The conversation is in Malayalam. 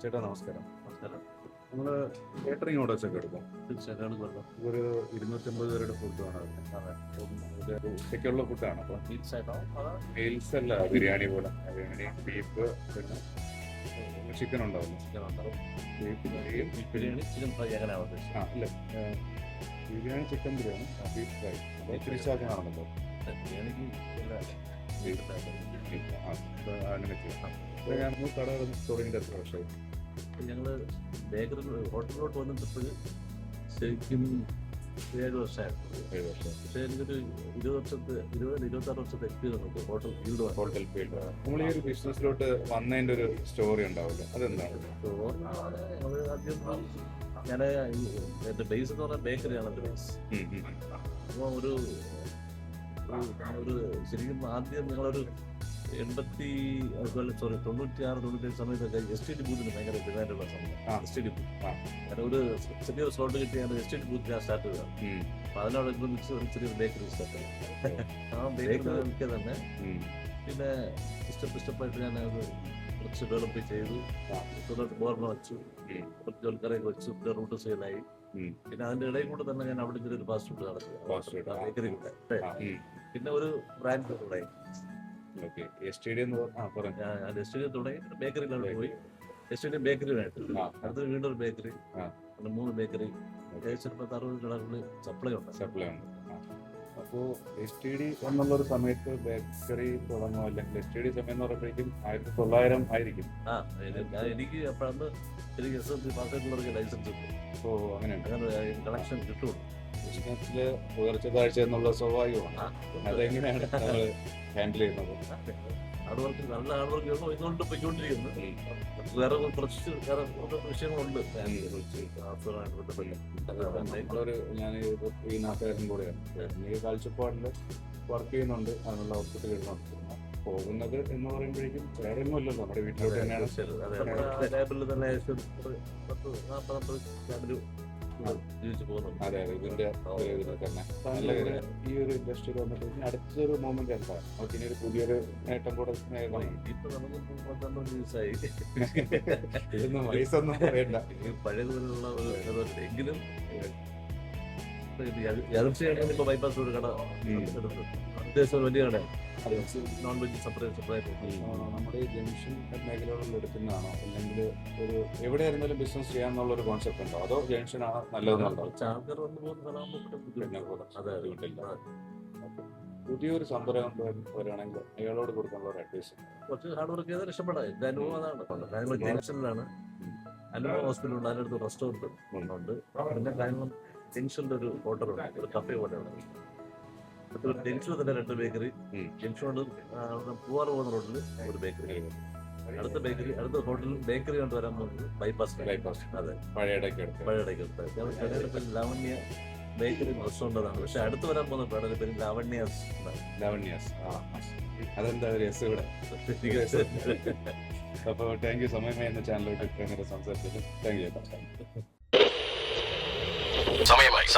ചേട്ടാ നമസ്കാരം. നമസ്കാരം. നമ്മൾ കേറ്ററിംഗ് ഓർഡേഴ്സ് ഒക്കെ എടുക്കും. തീർച്ചയായിട്ടും എടുക്കുമല്ലോ. ഒരു 250 പേരുടെ ഫുഡ് വേണം. അതെ. ഒരു ഉച്ചയ്ക്കുള്ള ഫുഡാണ്. അപ്പം മീൽസ് ആയിട്ടോ അതോ മീൽസ് അല്ല, ബിരിയാണി പോലെ. ബിരിയാണി, ബീഫ്, പിന്നെ ചിക്കൻ ഉണ്ടാവുന്നു. ചിക്കൻ ഉണ്ടാവും. ബീഫ് കറിയും ബിരിയാണി ചിക്കൻ ഫ്രൈ അങ്ങനെയാണ് ഉദ്ദേശിച്ചത്. അല്ല, biryani, chicken biryani, beef fry. ഒത്തിരി ചാർജാണല്ലോ. ബിരിയാണിക്ക് ബീഫ് അങ്ങനെ ചെയ്യാം. അപ്പോൾ ഞാൻ കട തുടങ്ങിയിട്ട് എത്ര വർഷമായി? ഞങ്ങൾ ബേക്കറി ഹോട്ടലിലോട്ട് വന്നിട്ടപ്പോൾ ശരിക്കും 7 വർഷമായിരുന്നു. 7 വർഷം. പക്ഷേ എനിക്കൊരു 26 വർഷത്തെ എക്സ്പീരിയൻസ് ഉണ്ട് ഹോട്ടൽ ഫീൽഡ്. Hotel field. നമ്മൾ ഈ ഒരു ബിസിനസ്സിലോട്ട് വന്നതിൻ്റെ ഒരു സ്റ്റോറി ഉണ്ടാവില്ല, അതെന്താണ്? ആദ്യം ഞാൻ എൻ്റെ ബേസ് എന്ന് പറഞ്ഞാൽ ബേക്കറിയാണ് എൻ്റെ ബേസ്. അപ്പോൾ ഒരു ശരിക്കും ആദ്യം ഞങ്ങളൊരു 96-97 സമയത്തൊക്കെ STD ബൂത്തിന് ഭയങ്കര ഡിമാൻഡുള്ള സമയം. STD ബൂത്ത് കാരണം ഒരു ചെറിയൊരു സ്ലോട്ട് കിട്ടി ഞാൻ STD ബൂത്ത് ഞാൻ സ്റ്റാർട്ട് ചെയ്തതാണ്. അപ്പൊ അതിനോടനുബന്ധിച്ച് ഒരു ചെറിയൊരു ബേക്കറി സ്റ്റാർട്ട് ചെയ്തു. ആ ബേക്കറി തന്നെ പിന്നെ സ്റ്റെപ്പായിട്ട് ഞാൻ അത് കുറച്ച് ഡെവലപ്പ് ചെയ്തു. തുടർന്ന് ബോർമ വെച്ചു, കുറച്ച് ജോലിക്കാരെയൊക്കെ വെച്ചു, റൂട്ട് സെയിലായി. പിന്നെ അതിന്റെ ഇടയിൽ കൂടെ തന്നെ ഞാൻ അവിടെ ചെറിയൊരു ഫാസ്റ്റ് ഫുഡ് നടത്തി ബേക്കറി കൂടെ. പിന്നെ ഒരു ബ്രാൻഡ് തുടങ്ങി. ഞാൻ STD തുടങ്ങി ബേക്കറിയിലാണ് പോയി. STD ബേക്കറിയായിട്ട് അടുത്ത് വീണ്ടും ഒരു ബേക്കറി, 3 ബേക്കറി, ഏകദേശം 60 കടകളിൽ സപ്ലൈ ഉണ്ട്. അപ്പോൾ STD എന്നുള്ളൊരു സമയത്ത് ബേക്കറി തുടങ്ങുമോ, അല്ലെങ്കിൽ STD സമയം എന്ന് പറയുമ്പോഴേക്കും 1900 ആയിരിക്കും. എനിക്ക് അപ്പോഴന്ന് എനിക്ക് SSLC പാസ്സായിട്ടുള്ളവർക്ക് ലൈസൻസ് കിട്ടും. അപ്പോൾ അങ്ങനെ കണക്ഷൻ കിട്ടുള്ളൂ. ബിസിനസ്സില് ഉയർച്ച താഴ്ച എന്നുള്ള സ്വാഭാവികമാണ്. അതെങ്ങനെയാണ് നമ്മൾ ഹാൻഡിൽ ചെയ്യുന്നത്? ഹാർഡ് വർക്ക്, നല്ല ഹാർഡ് വർക്ക് ഇതുകൊണ്ട് പോയിക്കൊണ്ടിരിക്കുന്നു. വേറെ കുറച്ച് വേറെ വിഷയങ്ങളുണ്ട്. ഞാൻ ഈ നാട്ടുകാരൻ കൂടെയാണ്. ഈ കാഴ്ചപ്പാടിൽ വർക്ക് ചെയ്യുന്നുണ്ട്, അതിനുള്ള ഔട്ട്പുട്ട് കിട്ടുന്നുണ്ട്. പോകുന്നത് എന്ന് പറയുമ്പോഴേക്കും വേറെ ഒന്നും ഇല്ലല്ലോ, നമ്മുടെ വീട്ടിലോട്ട് തന്നെയാണ്. ലേബിളിൽ തന്നെ 40-50 ജീവിച്ചു പോകുന്നുണ്ട്. അതെ അതെ, ഇതിന്റെ തന്നെ നല്ല ഈ ഒരു ഇൻഡസ്ട്രിയിൽ വന്നിട്ട് അടുത്തൊരു മൂവ്മെന്റ് എന്താണ്? നമുക്ക് ഇനി ഒരു പുതിയൊരു നേട്ടം കൂടെ ഇപ്പൊ നമുക്ക് 12 ദിവസമായി. ഇതൊന്നും വയസ്സൊന്നും പറയണ്ട. പഴയതുപോലുള്ള ഒരു എങ്കിലും യാദൃശ്ചികമായിട്ട് ഇപ്പൊ ബൈപ്പാസ് ഒരു കട അത്യാവശ്യം വലിയ കടയാണ്. നോൺ വെജ് സെപ്പറേറ്റ് നമ്മുടെ ഈ ജംഗ്ഷൻ മേഖലകളിൽ എടുക്കുന്നതാണോ, അല്ലെങ്കിൽ ഒരു എവിടെയായിരുന്നാലും ബിസിനസ് ചെയ്യാന്നുള്ള ഒരു കോൺസെപ്റ്റ് ഉണ്ടോ, അതോ ജംഗ്ഷൻ ആണ് നല്ലതെന്നുണ്ടോ? ചാർജർ വന്നു പോകുന്ന അതെ, പുതിയൊരു സംരംഭം വരികയാണെങ്കിൽ അയാളോട് കൊടുക്കാനുള്ള ഒരു അഡ്വൈസ്? കുറച്ച് ഹാർഡ് വർക്ക് ചെയ്താൽ രക്ഷപ്പെടാം. എന്റെ അനുഭവം അതാണ്. കായംകുളം ജംഗ്ഷനിലാണ് അനുഭവ ഹോസ്പിറ്റലുണ്ട്, അതിനടുത്ത് റെസ്റ്റോറൻറ്റ് ഉണ്ട്. പിന്നെ കായംകുളം ജംഗ്ഷനിൽ ഒരു ഹോട്ടലുണ്ട്, ഒരു കഫേ പോലെയാണ്. ജംഗ്ഷനിൽ തന്നെ 2 ബേക്കറി, ജംഗ്ഷനോട് പൂവാറ് പോകുന്ന റോഡിൽ ഒരു ബേക്കറി, അടുത്ത ഹോട്ടലിൽ ബേക്കറി കൊണ്ട് വരാൻ പോകുന്നത് ബൈപ്പാസ്. അതെ, പഴയടയ്ക്ക് അടുത്ത് ലാവണ്യ ബേക്കറി റെസ്റ്റോറൻ്റ് ആണ്. പക്ഷെ അടുത്ത് വരാൻ പോകുന്ന പേരുടെ പേര് ലാവണ്യാസ്. അതെന്താ ഒരു എസ് ഇവിടെ? അപ്പോൾ താങ്ക് യു, സമയമായി എന്ന ചാനലിലോട്ട് ഇങ്ങനെ സംസാരിച്ചത്. Thank you. സമയമായി